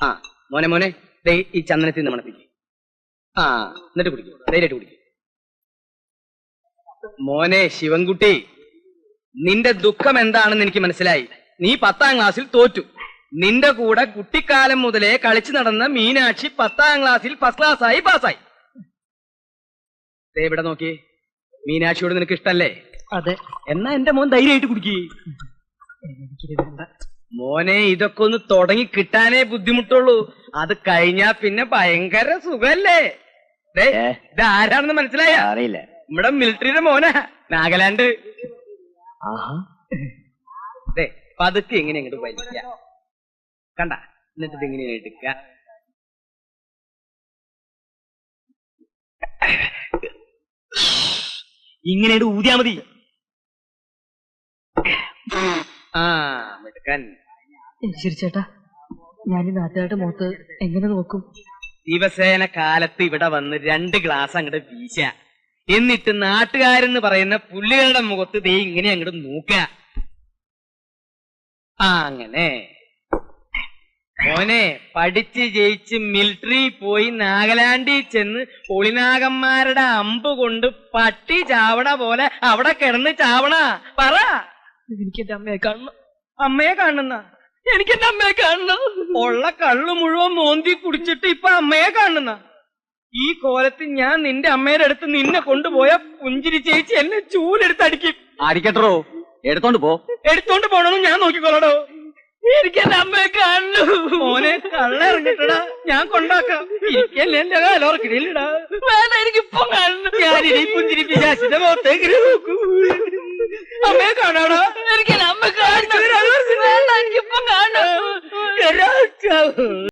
ആ മോനെ മോനെ ദേ ഈ ചന്ദനത്തിൽ നിന്ന് മണപ്പിക്കും. ആ എന്നിട്ട് കുടിക്കും, ധൈര്യമായിട്ട് കുടിക്കും. മോനെ ശിവൻകുട്ടി, നിന്റെ ദുഃഖം എന്താണെന്ന് എനിക്ക് മനസ്സിലായി. നീ 10ാം ക്ലാസ്സിൽ തോറ്റു. നിന്റെ കൂടെ കുട്ടിക്കാലം മുതലേ കളിച്ചു നടന്ന മീനാക്ഷി 10ാം ക്ലാസ്സിൽ ഫസ്റ്റ് ക്ലാസ്സായി പാസ്സായി. ദേ ഇവിടെ നോക്കി, മീനാക്ഷിയോട് നിനക്ക് ഇഷ്ടല്ലേ? അതെ. എന്നാ എന്റെ മോൻ ധൈര്യമായിട്ട് കുടിക്കേ. മോനെ ഇതൊക്കെ ഒന്ന് തുടങ്ങി കിട്ടാനേ ബുദ്ധിമുട്ടുള്ളൂ. അത് കഴിഞ്ഞാ പിന്നെ ഭയങ്കര സുഖല്ലേ. ഇത് ആരാണെന്ന് മനസ്സിലായ? അറിയില്ല. നമ്മുടെ മിലിറ്ററിയുടെ മോനാ, നാഗാലാൻഡ്. പതുക്കെ എങ്ങനെ ഇങ്ങോട്ട് വലിക്ക കണ്ട, എന്നിട്ട് ഇതെങ്ങനെ എടുക്ക. ഇങ്ങനെ ഊതിയാ മതി. ആ മെടുക്കൻ. ശരി ചേട്ടാ, ഞാൻ ഈ നാട്ടുകാരുടെ മുഖത്ത് എങ്ങനെ നോക്കും? ദിവസേന കാലത്ത് ഇവിടെ വന്ന് 2 ഗ്ലാസ് അങ്ങോട്ട് വീശ, എന്നിട്ട് നാട്ടുകാരെന്ന് പറയുന്ന പുള്ളികളുടെ മുഖത്ത് ദേ ഇങ്ങനെ അങ്ങോട്ട് നോക്ക. ആ അങ്ങനെ മോനെ പഠിച്ച് ജയിച്ച് മിലിറ്ററി പോയി നാഗാലാൻഡിൽ ചെന്ന് ഒളിനാഗന്മാരുടെ അമ്പ് കൊണ്ട് പട്ടി ചാവണ പോലെ അവിടെ കിടന്ന് ചാവണ. പറ. എനിക്ക് എന്റെ അമ്മയെ കാണണം. അമ്മയെ കാണുന്ന? എനിക്ക് എന്റെ അമ്മയെ കാണണം. ഉള്ള കള്ളു മുഴുവൻ മോന്തി കുടിച്ചിട്ട് ഇപ്പൊ അമ്മയെ കാണുന്ന? ഈ കോലത്തിൽ ഞാൻ നിന്റെ അമ്മയുടെ അടുത്ത് നിന്നെ കൊണ്ടുപോയ പുഞ്ചിരി ചേച്ചി എന്നെ ചൂലെടുത്ത് അടിക്കും. അടിക്കട്ടോ, എടുത്തോണ്ട് പോ. എടുത്തോണ്ട് പോണെന്ന് ഞാൻ നോക്കിക്കോളടോ. എനിക്ക് എന്റെ അമ്മയെ കാണു. മോനെ കള്ള ഇറങ്ങിട്ടടാ, ഞാൻ കൊണ്ടാക്കാം. എനിക്കല്ലേ എന്റെ കാലോർക്കിടയിലിടാ. വേണ്ട, എനിക്കിപ്പം കാണുന്നു. ഞാനിനി പുഞ്ചിരി പിശാചിന്റെ മുഖത്തേക്ക് നോക്കൂ. അമ്മയെ കാണാടാ. എനിക്ക് അമ്മ കാണുന്നു. എനിക്കിപ്പം കാണു.